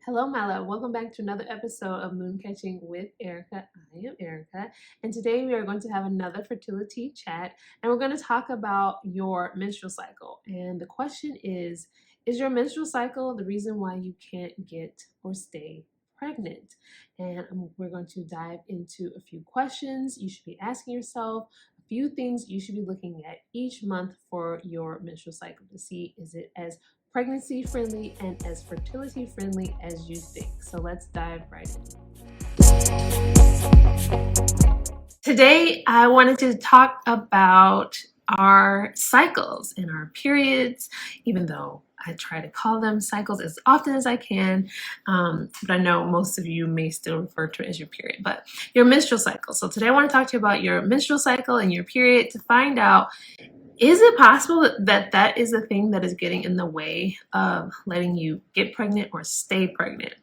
Hello, my love. Welcome back to another episode of Moon Catching with Erica. I am Erica, and today we are going to have another fertility chat, and we're going to talk about your menstrual cycle. And the question is your menstrual cycle the reason why you can't get or stay pregnant? And we're going to dive into a few questions you should be asking yourself, a few things you should be looking at each month for your menstrual cycle to see is it as pregnancy friendly and as fertility friendly as you think. So let's dive right in. Today, I wanted to talk about our cycles and our periods, even though I try to call them cycles as often as I can, but I know most of you may still refer to it as your period, but your menstrual cycle. So today I want to talk to you about your menstrual cycle and your period to find out, is it possible that that is the thing that is getting in the way of letting you get pregnant or stay pregnant?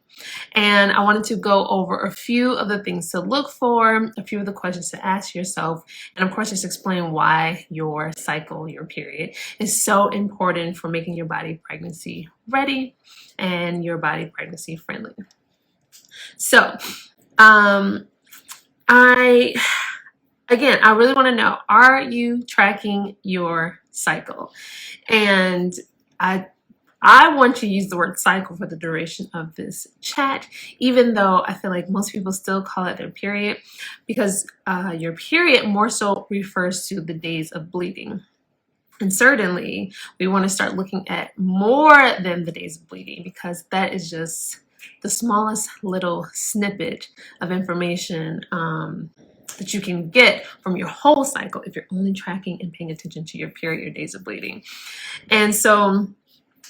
And I wanted to go over a few of the things to look for, a few of the questions to ask yourself, and of course just explain why your cycle, your period, is so important for making your body pregnancy ready and your body pregnancy friendly. So, Again, I really want to know, are you tracking your cycle? And I want to use the word cycle for the duration of this chat, even though I feel like most people still call it their period, because your period more so refers to the days of bleeding. And certainly we want to start looking at more than the days of bleeding, because that is just the smallest little snippet of information that you can get from your whole cycle if you're only tracking and paying attention to your period, your days of bleeding. And so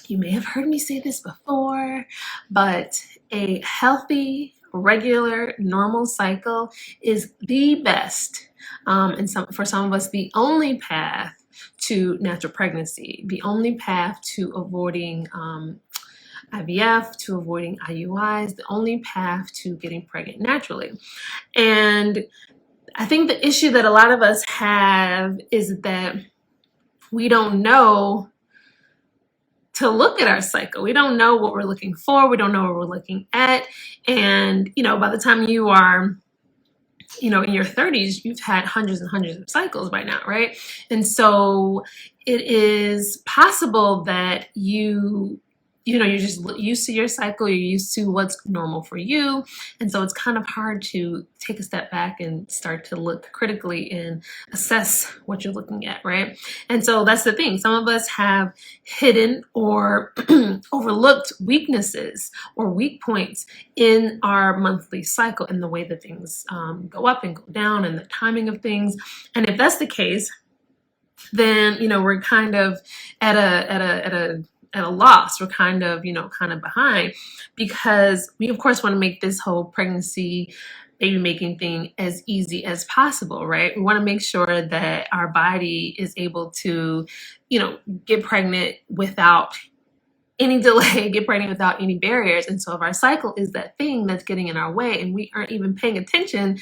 you may have heard me say this before, but a healthy, regular, normal cycle is the best, and for some of us, the only path to natural pregnancy, the only path to avoiding IVF, to avoiding IUIs, the only path to getting pregnant naturally. And I think the issue that a lot of us have is that we don't know to look at our cycle. We don't know what we're looking for. We don't know what we're looking at. And, by the time you are, in your 30s, you've had hundreds and hundreds of cycles by now, right? And so it is possible that you're just used to your cycle, you're used to what's normal for you. And so it's kind of hard to take a step back and start to look critically and assess what you're looking at, right? And so that's the thing. Some of us have hidden or overlooked weaknesses or weak points in our monthly cycle, in the way that things go up and go down and the timing of things. And if that's the case, then, we're kind of at a loss. We're kind of behind, because we of course want to make this whole pregnancy, baby making thing as easy as possible, right? We want to make sure that our body is able to, get pregnant without any delay, get pregnant without any barriers. And so if our cycle is that thing that's getting in our way and we aren't even paying attention,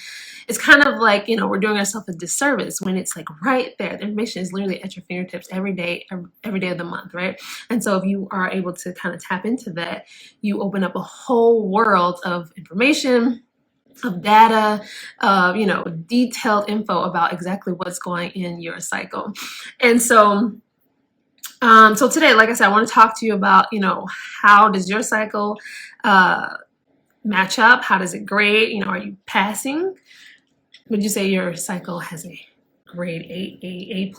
it's kind of like, we're doing ourselves a disservice when it's like right there. The information is literally at your fingertips every day of the month, right? And so if you are able to kind of tap into that, you open up a whole world of information, of data, of, detailed info about exactly what's going in your cycle. And so today, like I said, I want to talk to you about, how does your cycle match up? How does it grade? Are you passing? Would you say your cycle has a grade A++,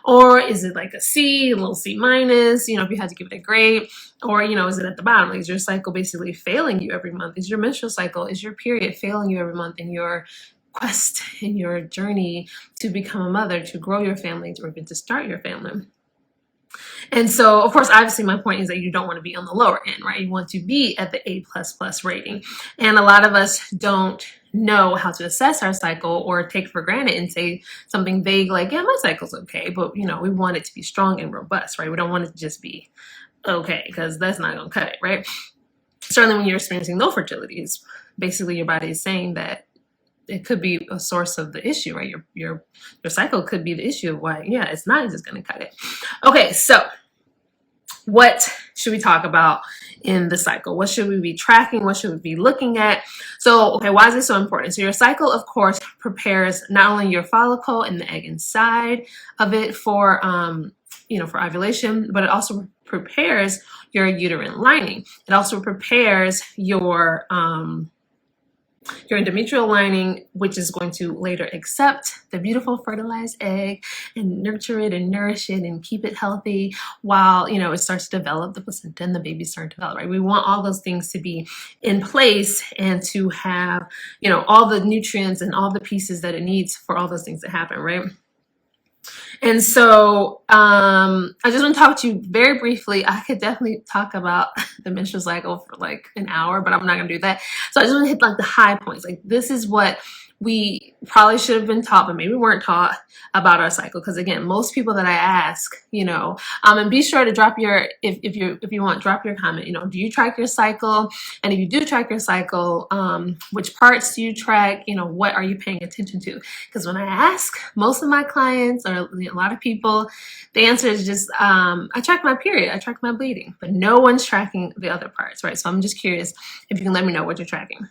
or is it like a C, a little C minus, if you had to give it a grade, or, is it at the bottom? Like, is your cycle basically failing you every month? Is your menstrual cycle, is your period failing you every month in your quest, in your journey to become a mother, to grow your family, or even to start your family? And so, of course, obviously my point is that you don't want to be on the lower end, right? You want to be at the A++ rating. And a lot of us don't know how to assess our cycle, or take for granted and say something vague like, yeah, my cycle's okay. But, we want it to be strong and robust, right? We don't want it to just be okay, because that's not going to cut it, right? Certainly when you're experiencing no fertility, it's basically your body is saying that it could be a source of the issue, right? Your cycle could be the issue of why, yeah, it's not just going to cut it. Okay, so what should we talk about in the cycle. What should we be tracking? What should we be looking at? So, okay, why is this so important? So your cycle, of course, prepares not only your follicle and the egg inside of it for, for ovulation, but it also prepares your uterine lining. It also prepares your endometrial lining, which is going to later accept the beautiful fertilized egg and nurture it and nourish it and keep it healthy while, it starts to develop, the placenta and the baby start to develop, right? We want all those things to be in place and to have, all the nutrients and all the pieces that it needs for all those things to happen, right? And so I just want to talk to you very briefly. I could definitely talk about the menstrual cycle for like an hour, but I'm not going to do that. So I just want to hit like the high points. Like this is what we probably should have been taught, but maybe weren't taught about our cycle. Because again, most people that I ask, and be sure to drop your, if you want, drop your comment, do you track your cycle? And if you do track your cycle, which parts do you track? What are you paying attention to? Because when I ask most of my clients or a lot of people, the answer is just, I track my period, I track my bleeding, but no one's tracking the other parts, right? So I'm just curious if you can let me know what you're tracking.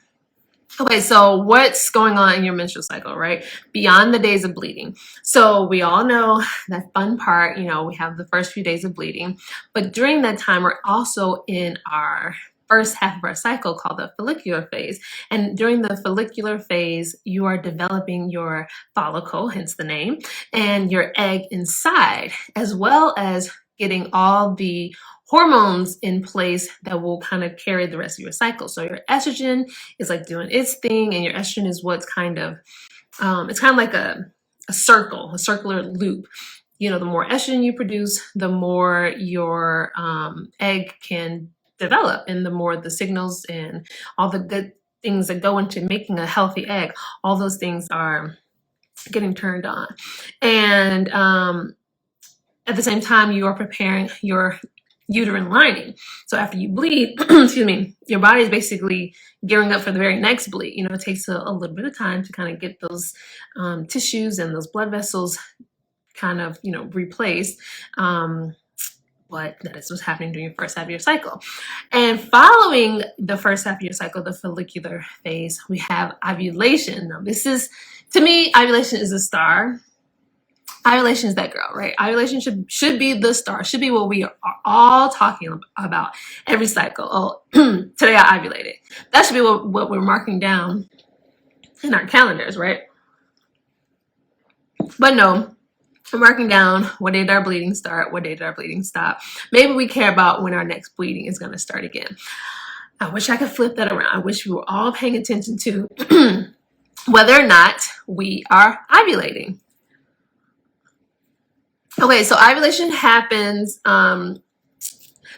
Okay, so what's going on in your menstrual cycle, right? Beyond the days of bleeding. So we all know that fun part, we have the first few days of bleeding, but during that time, we're also in our first half of our cycle called the follicular phase. And during the follicular phase, you are developing your follicle, hence the name, and your egg inside, as well as getting all the hormones in place that will kind of carry the rest of your cycle. So your estrogen is like doing its thing, and your estrogen is what's kind of, it's kind of like a circular loop. The more estrogen you produce, the more your egg can develop, and the more the signals and all the good things that go into making a healthy egg, all those things are getting turned on. And at the same time, you are preparing your uterine lining. So after you bleed, excuse me, your body is basically gearing up for the very next bleed. It takes a little bit of time to kind of get those tissues and those blood vessels kind of, replaced. But that is what's happening during your first half of your cycle. And following the first half of your cycle, the follicular phase, we have ovulation. Now this is, to me, ovulation is a star. Ovulation is that girl, right? Ovulation should be the star, should be what we are all talking about every cycle. Oh, today I ovulated. That should be what we're marking down in our calendars, right? But no, we're marking down what day did our bleeding start, what day did our bleeding stop. Maybe we care about when our next bleeding is going to start again. I wish I could flip that around. I wish we were all paying attention to whether or not we are ovulating. Okay, so ovulation happens, the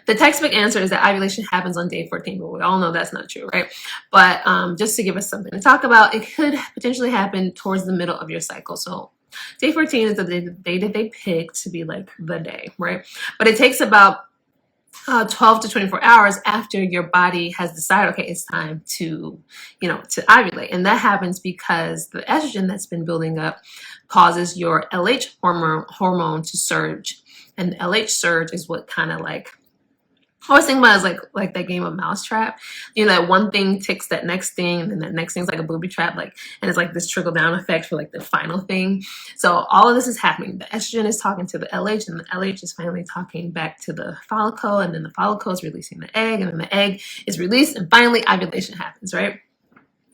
textbook answer is that ovulation happens on day 14, but we all know that's not true, right? But just to give us something to talk about, it could potentially happen towards the middle of your cycle. So day 14 is the day that they pick to be like the day, right? But it takes about 12 to 24 hours after your body has decided, okay, it's time to, to ovulate. And that happens because the estrogen that's been building up causes your LH hormone to surge. And the LH surge is what kind of like, I always think about it as like that game of Mousetrap. That one thing ticks that next thing, and then that next thing's like a booby trap, and it's like this trickle down effect for like the final thing. So all of this is happening. The estrogen is talking to the LH, and the LH is finally talking back to the follicle, and then the follicle is releasing the egg, and then the egg is released, and finally ovulation happens, right?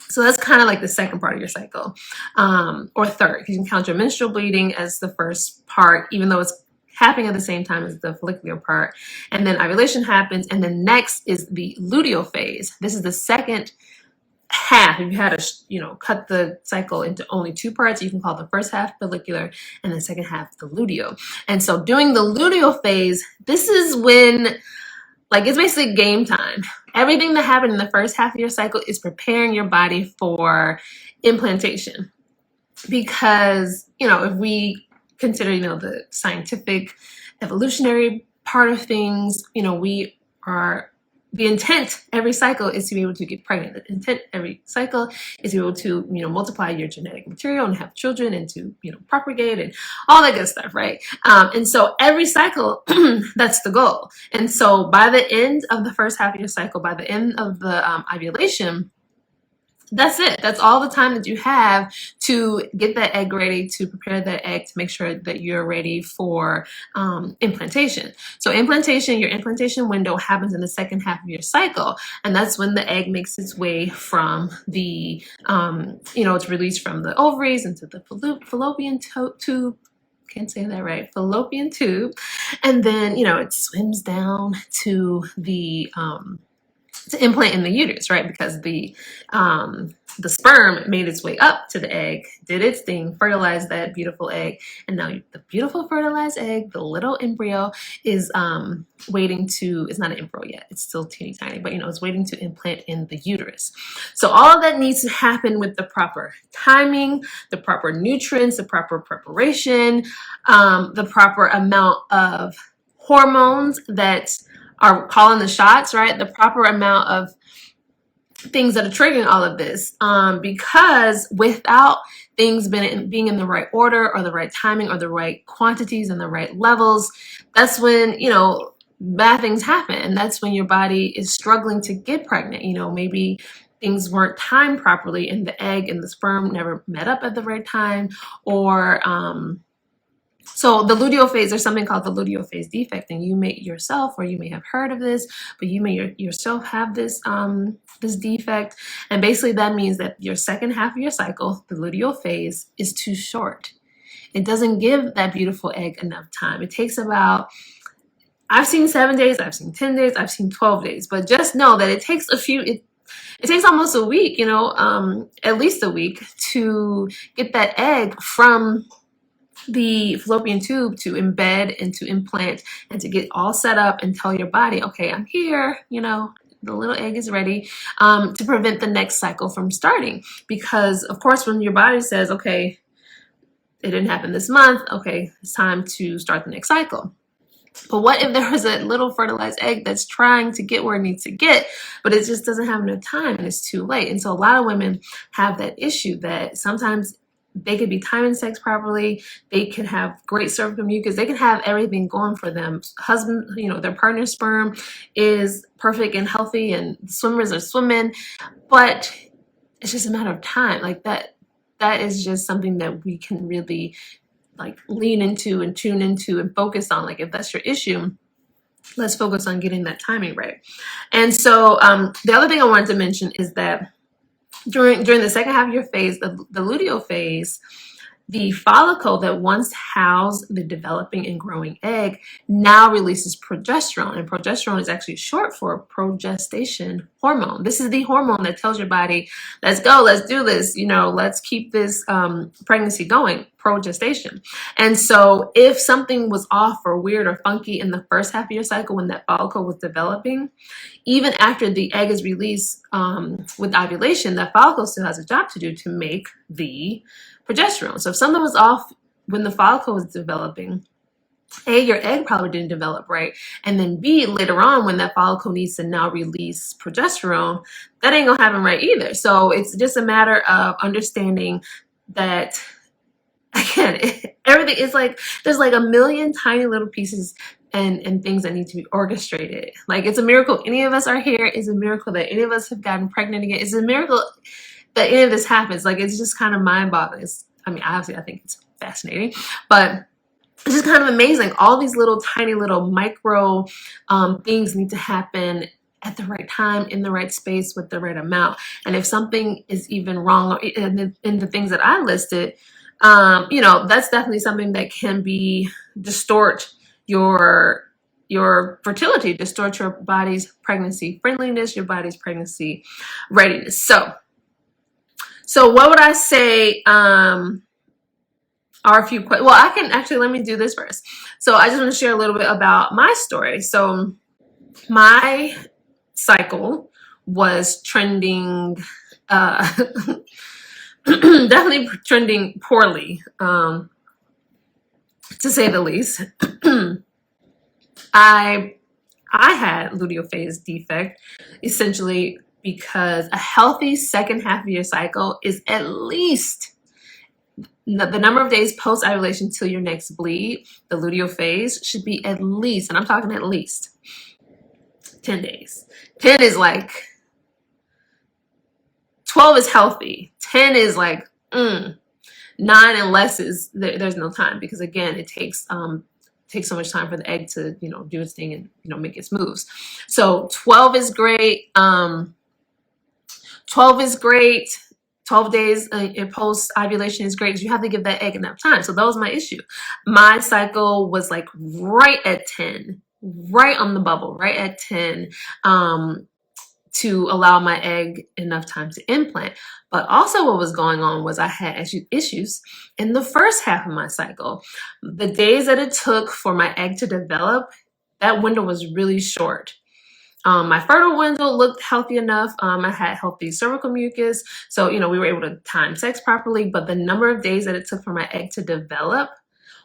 So that's kind of like the second part of your cycle, or third. You can count your menstrual bleeding as the first part, even though it's happening at the same time as the follicular part. And then ovulation happens, and then next is the luteal phase. This is the second half. If you had to, cut the cycle into only two parts, you can call the first half follicular and the second half the luteal. And so during the luteal phase, this is when, it's basically game time. Everything that happened in the first half of your cycle is preparing your body for implantation. Because, if we consider, the scientific evolutionary part of things, we are the intent every cycle is to be able to get pregnant. The intent every cycle is to be able to, multiply your genetic material and have children and to, propagate and all that good stuff, right? And so every cycle, that's the goal. And so by the end of the first half of your cycle, by the end of the ovulation, that's it. That's all the time that you have to get that egg ready, to prepare that egg, to make sure that you're ready for implantation. So your implantation window happens in the second half of your cycle. And that's when the egg makes its way from the, it's released from the ovaries into the fallopian tube. Can't say that right. Fallopian tube. And then, it swims down to the, to implant in the uterus, right? Because the sperm made its way up to the egg, did its thing, fertilized that beautiful egg, and now the beautiful fertilized egg, the little embryo, is waiting to. It's not an embryo yet; it's still teeny tiny, but it's waiting to implant in the uterus. So all of that needs to happen with the proper timing, the proper nutrients, the proper preparation, the proper amount of hormones that are calling the shots, right? The proper amount of things that are triggering all of this. Because without things being in the right order or the right timing or the right quantities and the right levels, that's when, bad things happen. And that's when your body is struggling to get pregnant. Maybe things weren't timed properly and the egg and the sperm never met up at the right time, or, so the luteal phase, there's something called the luteal phase defect, and you may yourself, or you may have heard of this, but you may yourself have this this defect. And basically that means that your second half of your cycle, the luteal phase, is too short. It doesn't give that beautiful egg enough time. It takes about, I've seen 7 days, I've seen 10 days, I've seen 12 days, but just know that it takes it takes almost a week, at least a week, to get that egg from the fallopian tube to embed and to implant and to get all set up and tell your body, okay, I'm here, the little egg is ready, to prevent the next cycle from starting. Because of course, when your body says, okay, it didn't happen this month, okay, it's time to start the next cycle. But what if there was a little fertilized egg that's trying to get where it needs to get, but it just doesn't have enough time and it's too late? And so a lot of women have that issue that sometimes they could be timing sex properly. They could have great cervical mucus. They could have everything going for them. Husband, their partner's sperm is perfect and healthy and swimmers are swimming, but it's just a matter of time. Like that is just something that we can really lean into and tune into and focus on. Like if that's your issue, let's focus on getting that timing right. And so the other thing I wanted to mention is that during the second half of your phase, the luteal phase, the follicle that once housed the developing and growing egg now releases progesterone. And progesterone is actually short for progestation hormone. This is the hormone that tells your body, let's go, let's do this, let's keep this pregnancy going, progestation. And so if something was off or weird or funky in the first half of your cycle when that follicle was developing, even after the egg is released with ovulation, that follicle still has a job to do to make the progesterone. So if something was off when the follicle was developing, A, your egg probably didn't develop right. And then B, later on when that follicle needs to now release progesterone, that ain't gonna happen right either. So it's just a matter of understanding that, again, everything is there's a million tiny little pieces and things that need to be orchestrated. It's a miracle any of us are here. It's a miracle that any of us have gotten pregnant again. It's a miracle that any of this happens. It's just kind of mind-boggling. Obviously I think it's fascinating, but it's just kind of amazing. All these little tiny little micro things need to happen at the right time, in the right space, with the right amount. And if something is even wrong in the things that I listed, that's definitely something that can distort your fertility, distort your body's pregnancy friendliness, your body's pregnancy readiness. So what would I say are a few questions? Well, I can actually, let me do this first. So I just want to share a little bit about my story. So my cycle was trending, definitely trending poorly, to say the least. I I had luteal phase defect, essentially because a healthy second half of your cycle is at least the number of days post ovulation till your next bleed. The luteal phase should be at least, and I'm talking at least 10 days. 10 is like, 12 is healthy. 10 is like, 9 and less is there's no time, because again, it takes so much time for the egg to do its thing and make its moves. So 12 is great. 12 is great. 12 days in post ovulation is great, because you have to give that egg enough time. So that was my issue. My cycle was like right at 10, right on the bubble, right at 10. To allow my egg enough time to implant. But also what was going on was I had issues in the first half of my cycle. The days that it took for my egg to develop, that window was really short. My fertile window looked healthy enough. I had healthy cervical mucus. So, we were able to time sex properly, but the number of days that it took for my egg to develop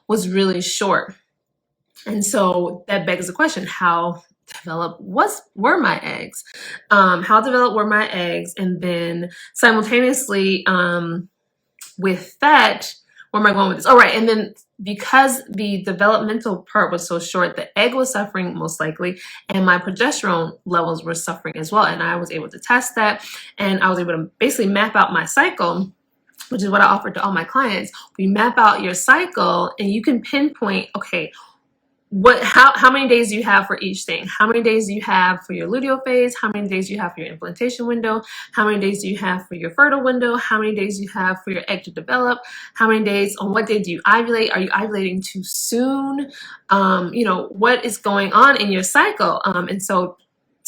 was really short. And so that begs the question, how developed were my eggs? How developed were my eggs? And then simultaneously with that, where am I going with this? All right. And then because the developmental part was so short, the egg was suffering most likely, and my progesterone levels were suffering as well. And I was able to test that, and I was able to basically map out my cycle, which is what I offered to all my clients. We map out your cycle and you can pinpoint, okay, how many days do you have for each thing? How many days do you have for your luteal phase? How many days do you have for your implantation window? How many days do you have for your fertile window? How many days do you have for your egg to develop? How many days, on what day do you ovulate? Are you ovulating too soon? What is going on in your cycle? And so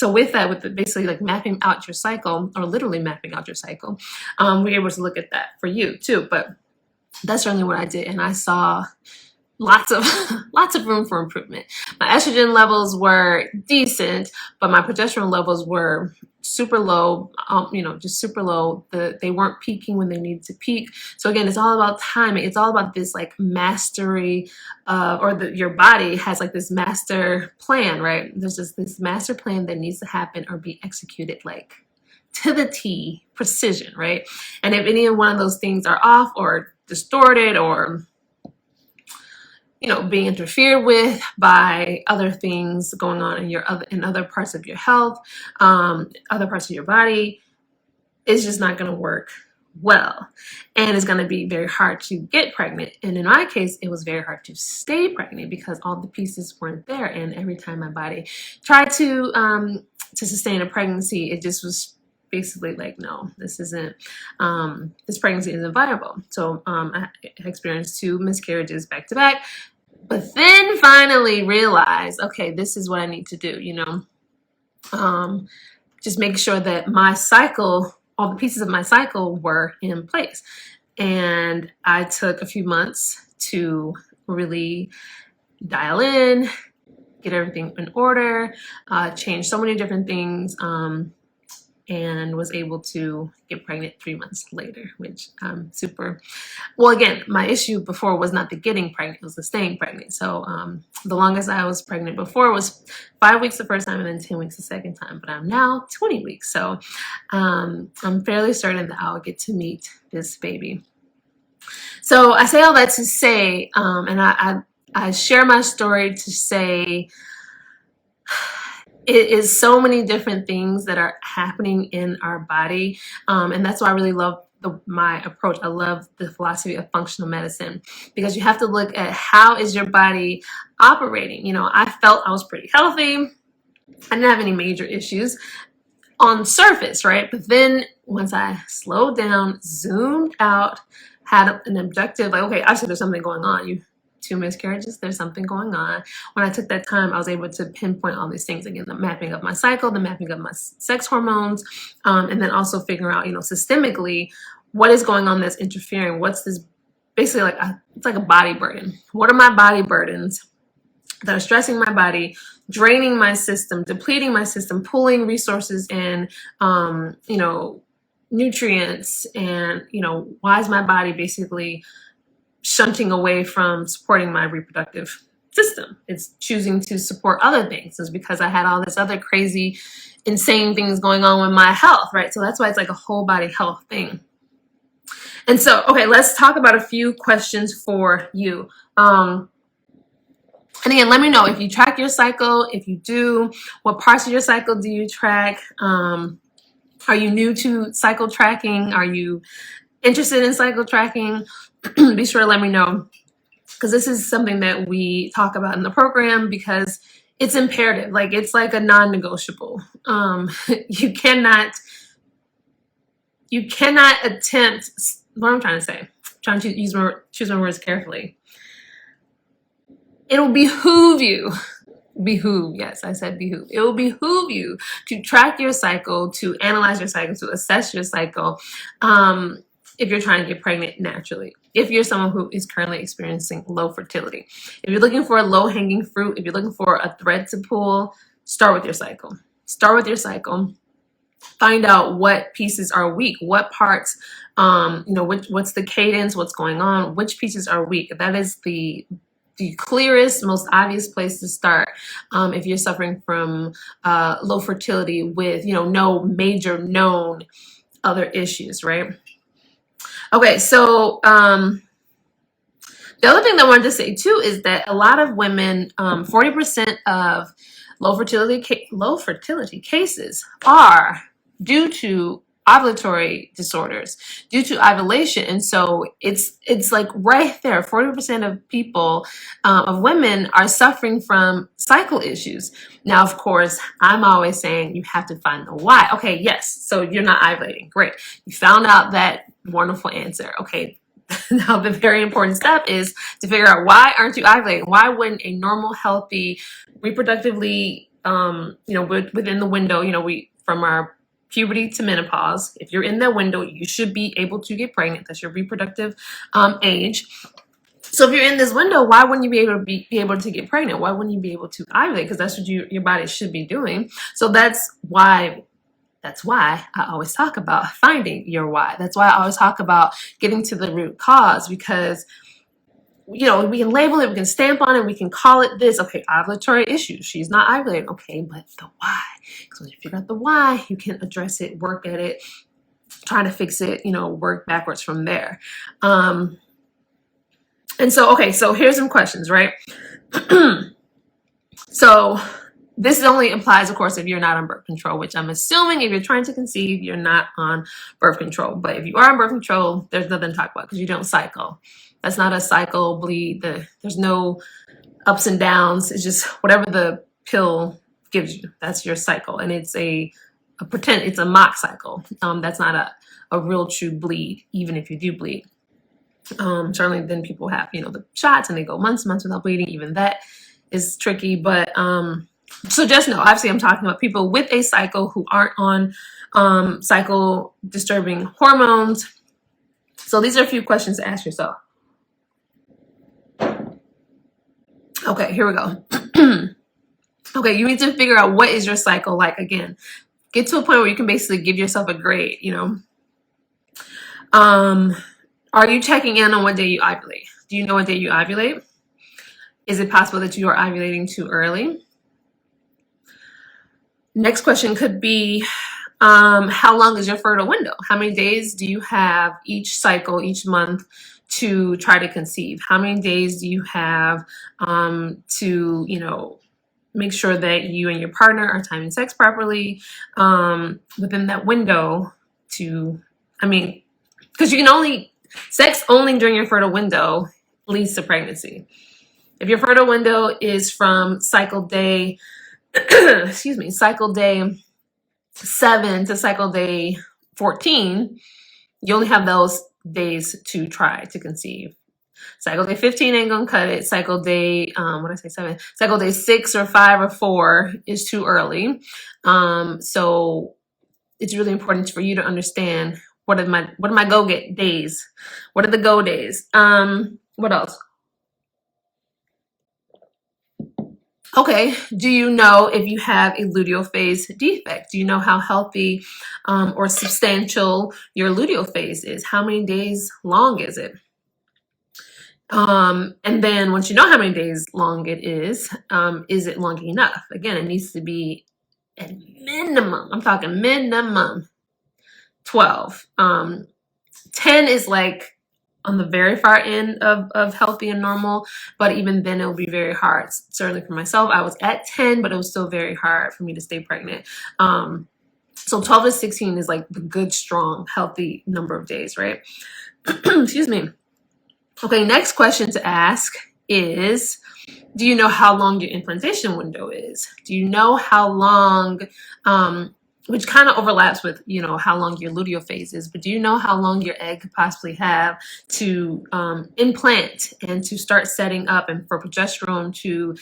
with that, basically like mapping out your cycle, or literally mapping out your cycle, we're able to look at that for you too. But that's certainly what I did. And I saw lots of room for improvement. My estrogen levels were decent, but my progesterone levels were super low, just super low. They weren't peaking when they needed to peak. So again, it's all about timing. It's all about this like mastery your body has like this master plan, right? There's just this master plan that needs to happen or be executed like to the T, precision, right? And if any one of those things are off or distorted or being interfered with by other things going on in other parts of your health, other parts of your body, it's just not going to work well. And it's going to be very hard to get pregnant. And in my case, it was very hard to stay pregnant because all the pieces weren't there. And every time my body tried to sustain a pregnancy, it just was basically like, no, this pregnancy isn't viable. So I experienced 2 miscarriages back to back. But then finally realized, okay, this is what I need to do, just make sure that my cycle, all the pieces of my cycle were in place. And I took a few months to really dial in, get everything in order, change so many different things, and was able to get pregnant 3 months later, which I'm super, well, again, my issue before was not the getting pregnant, it was the staying pregnant. So the longest I was pregnant before was 5 weeks the first time and then 10 weeks the second time, but I'm now 20 weeks. So I'm fairly certain that I'll get to meet this baby. So I say all that to say, and I share my story to say, it is so many different things that are happening in our body. And that's why I really love my approach. I love the philosophy of functional medicine, because you have to look at how is your body operating. I felt I was pretty healthy. I didn't have any major issues on the surface, right? But then once I slowed down, zoomed out, had an objective, like, okay, obviously there's something going on. 2 miscarriages, there's something going on. When I took that time, I was able to pinpoint all these things. Again, the mapping of my cycle, the mapping of my sex hormones, and then also figuring out, systemically, what is going on that's interfering? What's this, basically it's like a body burden. What are my body burdens that are stressing my body, draining my system, depleting my system, pulling resources in, nutrients, and, why is my body basically shunting away from supporting my reproductive system. It's choosing to support other things. It's because I had all this other crazy, insane things going on with my health, right? So that's why it's like a whole body health thing. And so, okay, let's talk about a few questions for you. And again, let me know if you track your cycle. If you do, what parts of your cycle do you track? Are you new to cycle tracking? Are you interested in cycle tracking? Be sure to let me know, because this is something that we talk about in the program because it's imperative. Like, it's like a non-negotiable. You cannot attempt, what I'm trying to say, I'm trying to choose my words carefully. It'll behoove you. Yes, I said behoove. It will behoove you to track your cycle, to analyze your cycle, to assess your cycle, if you're trying to get pregnant naturally. If you're someone who is currently experiencing low fertility. If you're looking for a low-hanging fruit, if you're looking for a thread to pull, start with your cycle. Start with your cycle. Find out what pieces are weak, what parts, what's the cadence, what's going on, which pieces are weak. That is the clearest, most obvious place to start if you're suffering from low fertility with, no major known other issues, right? Okay, so the other thing that I wanted to say too is that a lot of women, 40% of low fertility cases are due to ovulatory disorders, due to ovulation. And so it's like right there, 40% of people, of women are suffering from cycle issues. Now, of course, I'm always saying you have to find the why. Okay, yes, so you're not ovulating. Great. You found out that wonderful answer. Okay, now the very important step is to figure out, why aren't you ovulating? Why wouldn't a normal, healthy, reproductively, within the window, from our puberty to menopause, if you're in that window, you should be able to get pregnant. That's your reproductive age. So if you're in this window, why wouldn't you be able to get pregnant? Why wouldn't you be able to ovulate? Because that's what your body should be doing. So that's why I always talk about finding your why. That's why I always talk about getting to the root cause, because we can label it, we can stamp on it, we can call it this. Okay, ovulatory issue. She's not ovulating. Okay, but the why. Because when you figure out the why, you can address it, work at it, try to fix it, work backwards from there. And so, okay, so here's some questions, right? So this only applies, of course, if you're not on birth control, which I'm assuming if you're trying to conceive, you're not on birth control. But if you are on birth control, there's nothing to talk about because you don't cycle. That's not a cycle bleed. There's no ups and downs. It's just whatever the pill gives you. That's your cycle. And it's a mock cycle. That's not a real true bleed, even if you do bleed. Certainly then people have, the shots and they go months without bleeding. Even that is tricky. But so just know, obviously I'm talking about people with a cycle who aren't on cycle disturbing hormones. So these are a few questions to ask yourself. Okay, here we go. Okay, you need to figure out, what is your cycle like? Again, get to a point where you can basically give yourself a grade, Are you checking in on what day you ovulate? Do you know what day you ovulate? Is it possible that you are ovulating too early? Next question could be, how long is your fertile window? How many days do you have each cycle, each month, to try to conceive? How many days do you have to, make sure that you and your partner are timing sex properly within that window because sex only during your fertile window leads to pregnancy. If your fertile window is from cycle day, cycle day 7 to cycle day 14, you only have those days to try to conceive. Cycle day 15 ain't gonna cut it. Cycle day, 7? Cycle day 6 or 5 or 4 is too early. So it's really important for you to understand, what are my go get days? What are the go days? What else? Okay, do you know if you have a luteal phase defect? Do you know how healthy or substantial your luteal phase is? How many days long is it? And then once you know how many days long it is it long enough? Again, it needs to be at minimum, I'm talking minimum 12. 10 is like on the very far end of healthy and normal, but even then it'll be very hard. Certainly for myself, I was at 10, but it was still very hard for me to stay pregnant. So 12 to 16 is like the good, strong, healthy number of days, right? Excuse me. Okay, next question to ask is, do you know how long your implantation window is? Do you know how long, which kind of overlaps with, how long your luteal phase is, but do you know how long your egg could possibly have to implant and to start setting up and for progesterone to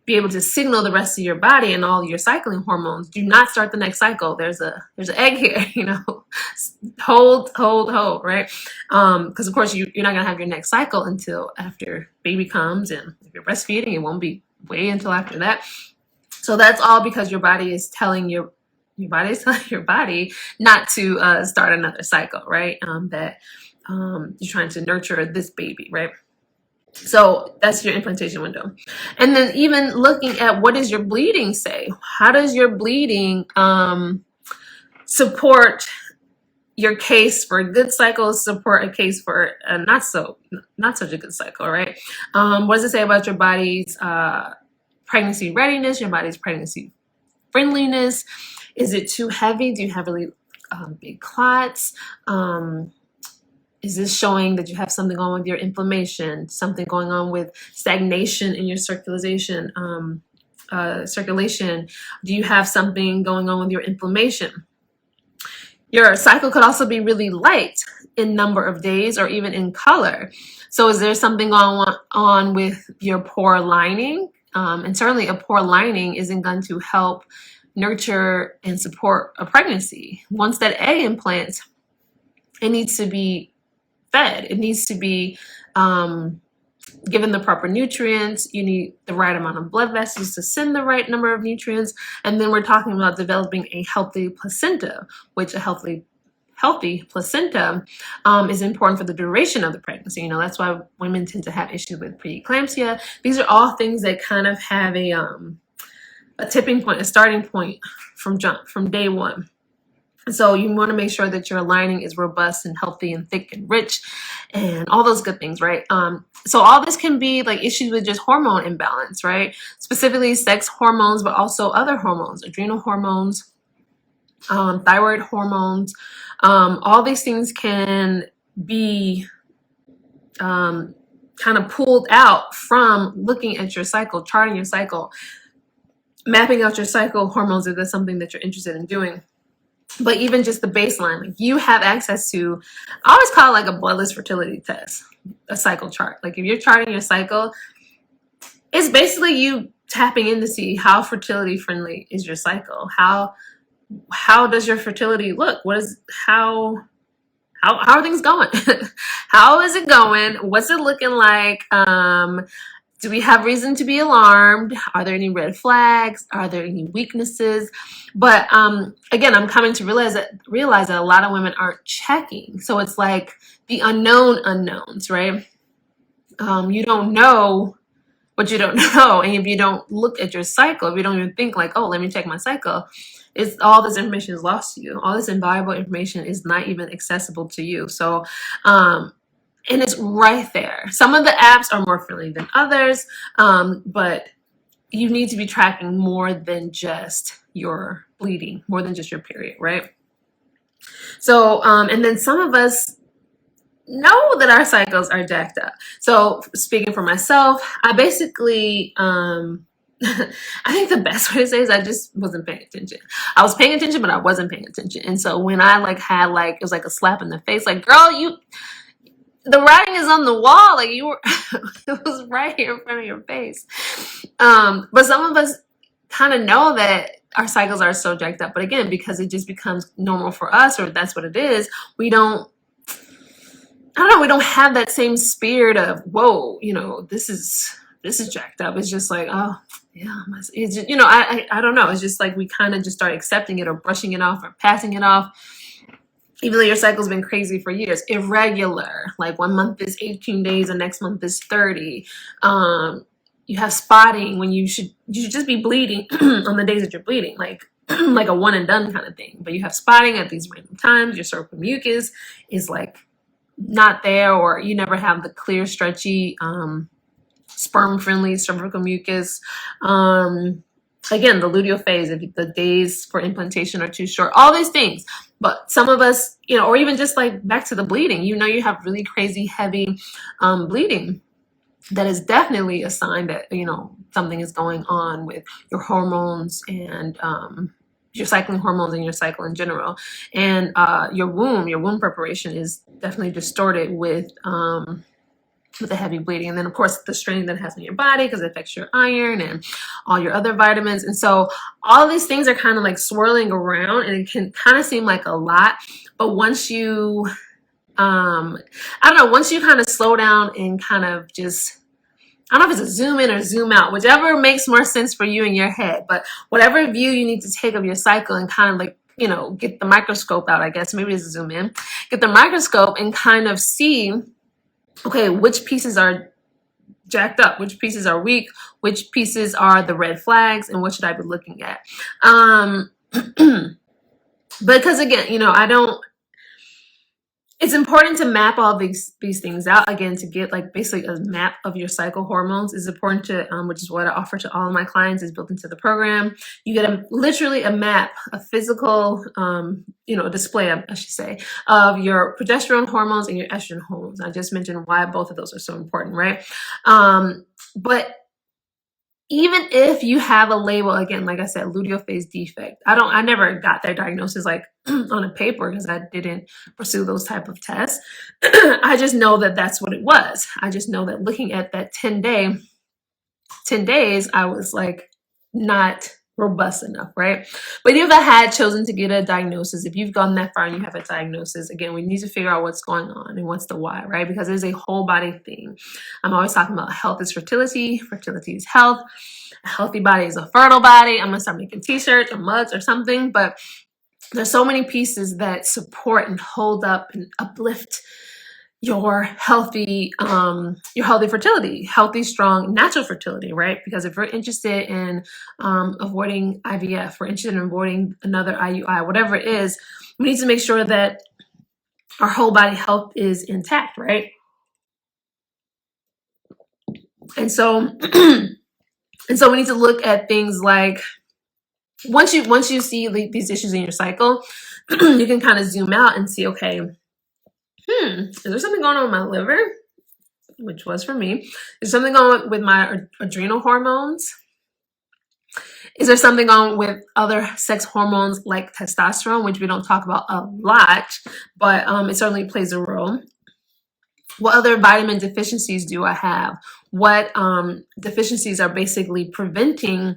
be able to signal the rest of your body and all your cycling hormones? Do not start the next cycle. There's an egg here, hold, right? Because of course you're not gonna have your next cycle until after baby comes, and if you're breastfeeding, it won't be way until after that. So that's all because your body is telling your body is telling your body not to start another cycle, right? That you're trying to nurture this baby, right? So that's your implantation window. And then even looking at what does your bleeding say? How does your bleeding support your case for a good cycle, support a case for a not such a good cycle, right? What does it say about your body's pregnancy readiness, your body's pregnancy friendliness? Is it too heavy? Do you have really big clots? Is this showing that you have something going on with your inflammation, something going on with stagnation in your circulation? Do you have something going on with your inflammation? Your cycle could also be really light in number of days or even in color. So is there something going on with your pore lining? And certainly a pore lining isn't going to help nurture and support a pregnancy. Once that egg implants, it needs to be fed. It needs to be given the proper nutrients. You need the right amount of blood vessels to send the right number of nutrients. And then we're talking about developing a healthy placenta, which a healthy placenta is important for the duration of the pregnancy. That's why women tend to have issues with preeclampsia. These are all things that kind of have a tipping point, a starting point from day one. So you want to make sure that your lining is robust and healthy and thick and rich and all those good things, right? So all this can be like issues with just hormone imbalance, right? Specifically sex hormones, but also other hormones, adrenal hormones, thyroid hormones. All these things can be kind of pulled out from looking at your cycle, charting your cycle, mapping out your cycle hormones if that's something that you're interested in doing. But even just the baseline, like you have access to, I always call it like a bloodless fertility test, a cycle chart. Like if you're charting your cycle, it's basically you tapping in to see how fertility friendly is your cycle. How does your fertility look? How are things going? How is it going? What's it looking like? Do we have reason to be alarmed? Are there any red flags? Are there any weaknesses? But again, I'm coming to realize that a lot of women aren't checking. So it's like the unknown unknowns, right? You don't know what you don't know. And if you don't look at your cycle, if you don't even think like, oh, let me check my cycle, it's all this information is lost to you. All this invaluable information is not even accessible to you. So and it's right there. Some of the apps are more friendly than others, but you need to be tracking more than just your bleeding, more than just your period, right? So, and then some of us know that our cycles are jacked up. So speaking for myself, I basically, I think the best way to say is I just wasn't paying attention. I was paying attention, but I wasn't paying attention. And so when I it was like a slap in the face, like, girl, the writing is on the wall. Like it was right here in front of your face. But some of us kind of know that our cycles are so jacked up. But again, because it just becomes normal for us, or that's what it is, we don't have that same spirit of, whoa, this is jacked up. It's just like, oh yeah, it's just, I don't know. It's just like we kind of just start accepting it or brushing it off or passing it off. even though your cycle's been crazy for years, irregular, like 1 month is 18 days, the next month is 30. You have spotting when you should just be bleeding on the days that you're bleeding, like like a one and done kind of thing. But you have spotting at these random times. Your cervical mucus is like not there, or you never have the clear, stretchy, sperm-friendly cervical mucus. Again, the luteal phase, if the days for implantation are too short, all these things. But some of us, or even just like back to the bleeding, you have really crazy, heavy bleeding. That is definitely a sign that, something is going on with your hormones and your cycling hormones and your cycle in general. And your womb preparation is definitely distorted with the heavy bleeding. And then, of course, the strain that it has in your body, because it affects your iron and all your other vitamins. And so all these things are kind of like swirling around, and it can kind of seem like a lot. But once you, I don't know, once you kind of slow down and kind of just, I don't know if it's a zoom in or zoom out, whichever makes more sense for you in your head, but whatever view you need to take of your cycle and kind of like, get the microscope out, I guess, maybe it's a zoom in, get the microscope and kind of see, okay, which pieces are jacked up, which pieces are weak, which pieces are the red flags, and what should I be looking at? Because again, it's important to map all these things out. Again, to get like basically a map of your cycle hormones is important to, which is what I offer to all of my clients, is built into the program. You get literally a map, a physical, display, I should say, of your progesterone hormones and your estrogen hormones. I just mentioned why both of those are so important, right? But even if you have a label, again, like I said, luteal phase defect, I never got that diagnosis like on a paper, because I didn't pursue those type of tests. I just know that that's what it was. I just know that looking at that 10 days, I was like not robust enough, right? But if I had chosen to get a diagnosis, if you've gone that far and you have a diagnosis, again, we need to figure out what's going on and what's the why, right? Because there's a whole body thing. I'm always talking about health is fertility, fertility is health. A healthy body is a fertile body. I'm gonna start making t-shirts or mugs or something, but there's so many pieces that support and hold up and uplift your healthy fertility, healthy, strong, natural fertility, right? Because if we're interested in avoiding IVF, we're interested in avoiding another IUI, whatever it is, we need to make sure that our whole body health is intact, right? And so, we need to look at things like, once you see these issues in your cycle, you can kind of zoom out and see, okay, is there something going on with my liver? Which was for me. Is there something going on with my adrenal hormones? Is there something going on with other sex hormones like testosterone, which we don't talk about a lot, but it certainly plays a role? What other vitamin deficiencies do I have? What deficiencies are basically preventing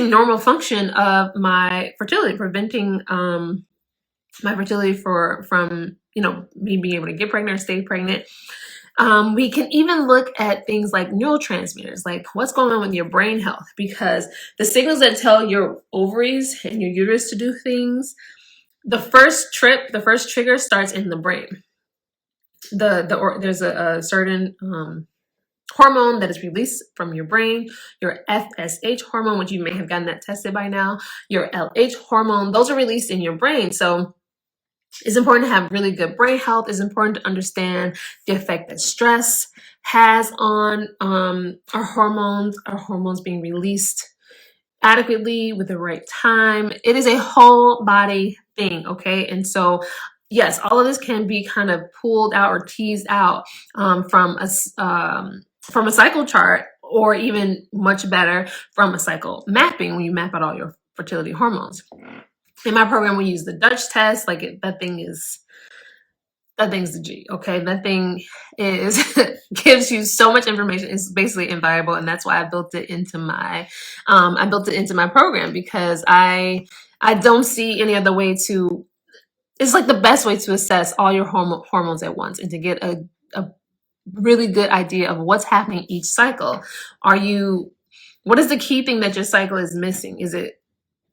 normal function of my fertility, preventing my fertility from me being able to get pregnant or stay pregnant. We can even look at things like neurotransmitters, like what's going on with your brain health, because the signals that tell your ovaries and your uterus to do things, the first trigger starts in the brain. There's a certain hormone that is released from your brain, your FSH hormone, which you may have gotten that tested by now, your LH hormone, those are released in your brain. So it's important to have really good brain health. It's important to understand the effect that stress has on our hormones being released adequately with the right time. It is a whole body thing, okay? And so, yes, all of this can be kind of pulled out or teased out from a cycle chart, or even much better from a cycle mapping, when you map out all your fertility hormones. In my program, we use the Dutch test. Like that thing's the G. Okay, that thing gives you so much information. It's basically invaluable, and that's why I built it into my program, because I don't see any other way to. It's like the best way to assess all your hormones at once, and to get a really good idea of what's happening each cycle. What is the key thing that your cycle is missing? Is it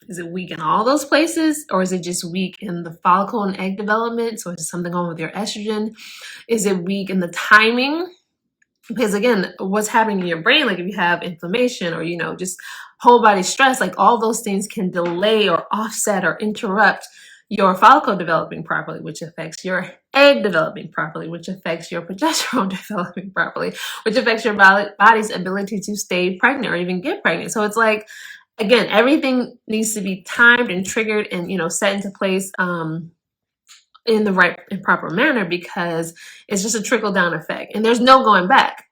Is it weak in all those places, or is it just weak in the follicle and egg development? So is something wrong with your estrogen? Is it weak in the timing? Because again, what's happening in your brain, like if you have inflammation or, just whole body stress, like all those things can delay or offset or interrupt your follicle developing properly, which affects your egg developing properly, which affects your progesterone developing properly, which affects your body's ability to stay pregnant or even get pregnant. So it's like, again, everything needs to be timed and triggered and, set into place in the right and proper manner, because it's just a trickle down effect and there's no going back.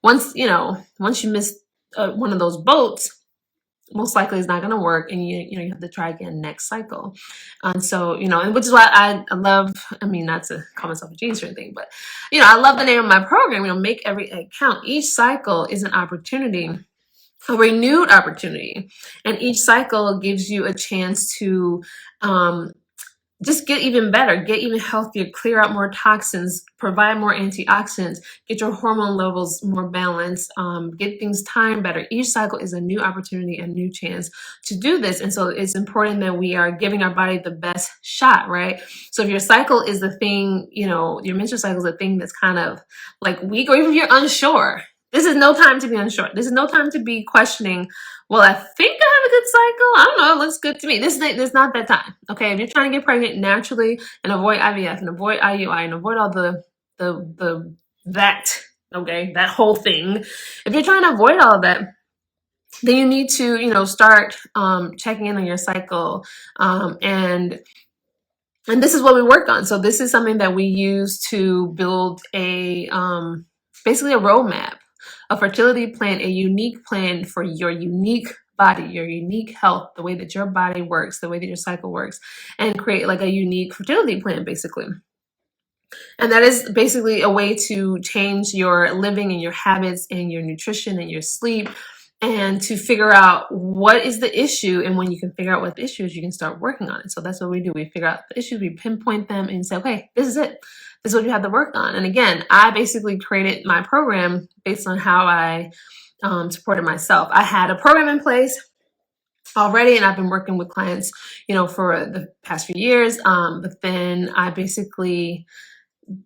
once you miss one of those boats, most likely it's not going to work, and you have to try again next cycle. And so, and which is why I love, not to call myself a genius or anything, but I love the name of my program, Make Every Egg Count. Each cycle is an opportunity, a renewed opportunity, and each cycle gives you a chance to just get even better, get even healthier, clear out more toxins, provide more antioxidants, get your hormone levels more balanced, get things timed better. Each cycle is a new opportunity, a new chance to do this. And so it's important that we are giving our body the best shot, right? So if your cycle is the thing, your menstrual cycle is the thing that's kind of like weak, or even if you're unsure, this is no time to be unsure. This is no time to be questioning, well, I think I have a good cycle. I don't know. It looks good to me. This is not that time. Okay. If you're trying to get pregnant naturally and avoid IVF and avoid IUI and avoid all that whole thing. If you're trying to avoid all of that, then you need to, start checking in on your cycle. And this is what we work on. So this is something that we use to build basically a roadmap, a fertility plan, a unique plan for your unique body, your unique health, the way that your body works, the way that your cycle works, and create like a unique fertility plan, basically. And that is basically a way to change your living and your habits and your nutrition and your sleep, and to figure out what is the issue. And when you can figure out what the issue is, you can start working on it. So that's what we do. We figure out the issues, we pinpoint them, and say, okay, this is it. This is what you have to work on. And again, I basically created my program based on how I supported myself. I had a program in place already, and I've been working with clients, for the past few years. But then I basically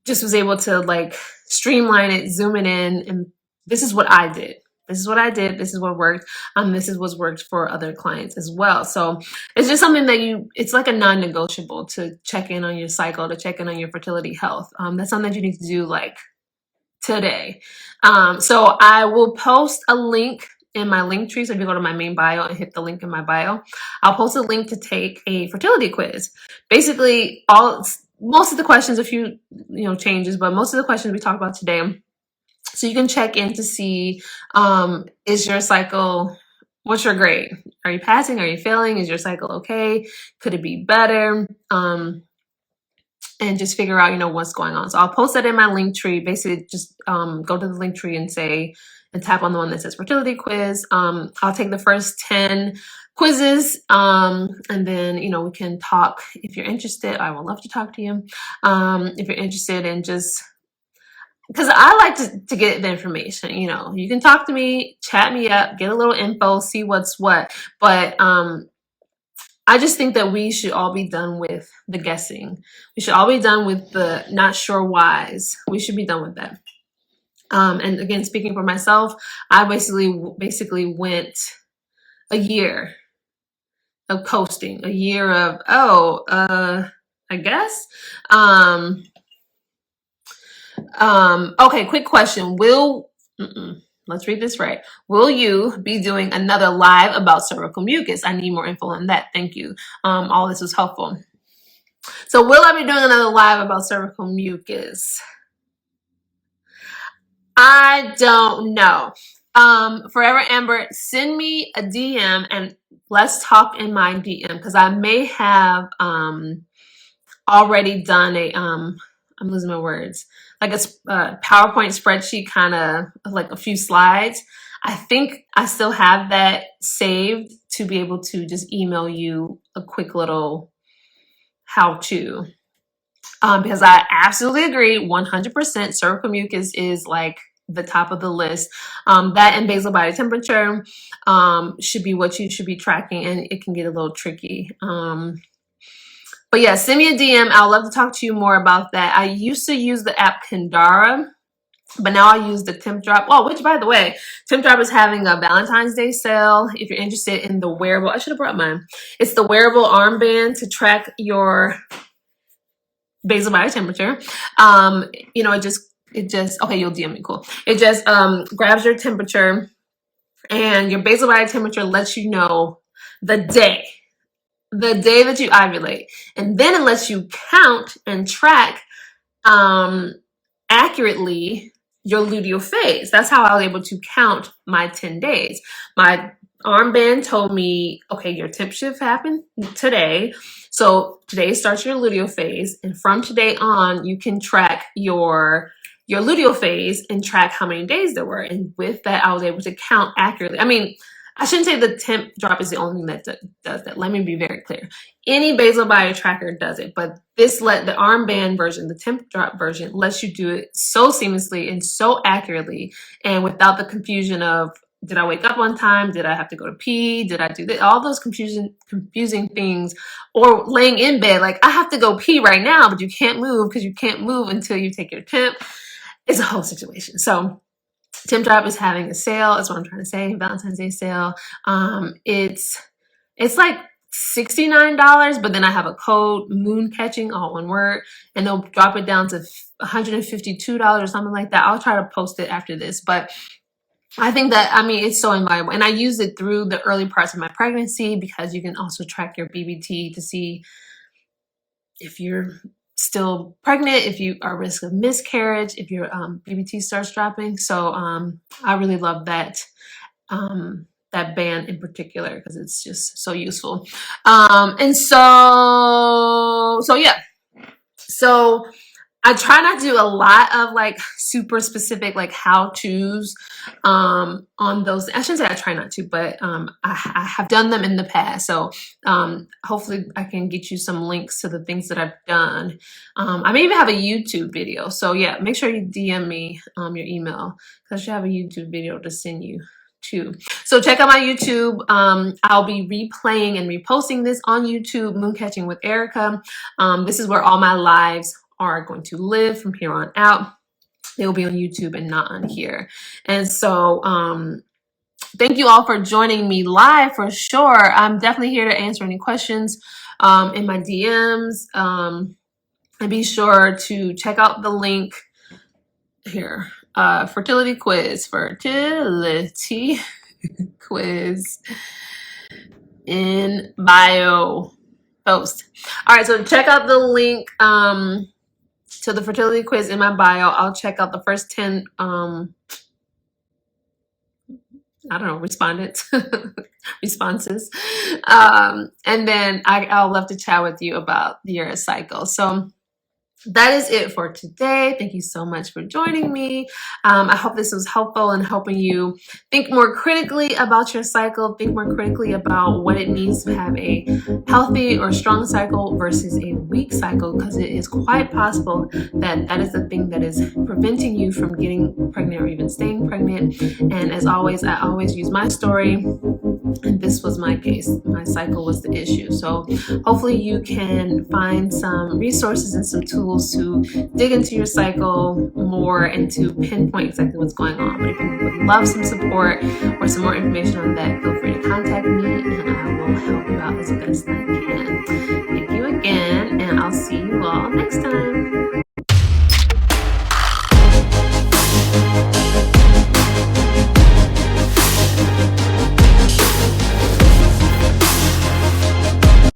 just was able to like streamline it, zoom it in, and this is what I did. This is what I did. This is what worked. This is what's worked for other clients as well. So it's just something that it's like a non-negotiable to check in on your cycle, to check in on your fertility health. That's something that you need to do like today. So I will post a link in my link tree. So if you go to my main bio and hit the link in my bio, I'll post a link to take a fertility quiz. Basically, most of the questions, a few changes, but most of the questions we talk about today. So you can check in to see, is your cycle, what's your grade? Are you passing? Are you failing? Is your cycle okay? Could it be better? And just figure out, what's going on. So I'll post that in my link tree. Basically, just go to the link tree and tap on the one that says fertility quiz. I'll take the first 10 quizzes, and then, we can talk if you're interested. I would love to talk to you. If you're interested in just, because I like to get the information, you can talk to me, chat me up, get a little info, see what's what. But I just think that we should all be done with the guessing. We should all be done with the not sure whys. We should be done with that. And again, speaking for myself, I basically went a year of coasting, a year of, I guess. Okay, quick question. Let's read this right. Will you be doing another live about cervical mucus? I need more info on that. Thank you. All this was helpful. So will I be doing another live about cervical mucus? I don't know. Forever Amber, send me a DM and let's talk in my DM, because I may have already done I'm losing my words, like a PowerPoint spreadsheet, kind of like a few slides. I think I still have that saved to be able to just email you a quick little how-to. Because I absolutely agree, 100% cervical mucus is like the top of the list. That and basal body temperature should be what you should be tracking, and it can get a little tricky. But yeah, send me a DM. I would love to talk to you more about that. I used to use the app Pandora, but now I use the Temp Drop. Oh, which, by the way, Temp Drop is having a Valentine's Day sale. If you're interested in the wearable, I should have brought mine. It's the wearable armband to track your basal body temperature. You know, it just, okay, you'll DM me, cool. It just grabs your temperature, and your basal body temperature lets you know the day that you ovulate. And then it lets you count and track accurately your luteal phase. That's how I was able to count my 10 days. My armband told me, okay, your temp shift happened today. So today starts your luteal phase. And from today on, you can track your luteal phase and track how many days there were. And with that, I was able to count accurately. I mean, I shouldn't say the Temp Drop is the only thing that does that. Let me be very clear. Any basal body tracker does it, but the armband version, the Temp Drop version, lets you do it so seamlessly and so accurately, and without the confusion of, did I wake up on time? Did I have to go to pee? Did I do this? All those confusing things, or laying in bed, like, I have to go pee right now, but you can't move because you can't move until you take your temp. It's a whole situation. So Temp Drop is having a sale. That's what I'm trying to say. Valentine's Day sale. It's like $69, but then I have a code, moon catching, all one word, and they'll drop it down to $152 or something like that. I'll try to post it after this, but I think that, I mean, it's so invaluable. And I use it through the early parts of my pregnancy, because you can also track your BBT to see if you're still pregnant, if you are at risk of miscarriage, if your BBT starts dropping. So I really love that band in particular, because it's just so useful. And so yeah. So I try not to do a lot of like super specific like how-tos on those. I shouldn't say I try not to, but I have done them in the past. So hopefully I can get you some links to the things that I've done. I may even have a YouTube video. So yeah, make sure you DM me your email, because I should have a YouTube video to send you too. So check out my YouTube. I'll be replaying and reposting this on YouTube, Moon Catching with Erica. This is where all my lives are going to live from here on out. They will be on YouTube and not on here. And so thank you all for joining me live for sure. I'm definitely here to answer any questions in my DMs. And be sure to check out the link here. Fertility quiz in bio post. All right, so check out the link to the fertility quiz in my bio. I'll check out the first 10 respondents responses, and then I'll love to chat with you about your cycle. So that is it for today. Thank you so much for joining me. I hope this was helpful in helping you think more critically about your cycle, think more critically about what it means to have a healthy or strong cycle versus a weak cycle, because it is quite possible that that is the thing that is preventing you from getting pregnant or even staying pregnant. And as always, I always use my story, and this was my case. My cycle was the issue. So hopefully you can find some resources and some tools to dig into your cycle more and to pinpoint exactly what's going on. But if you would love some support or some more information on that, feel free to contact me, and I will help you out as best I can. Thank you again, and I'll see you all next time.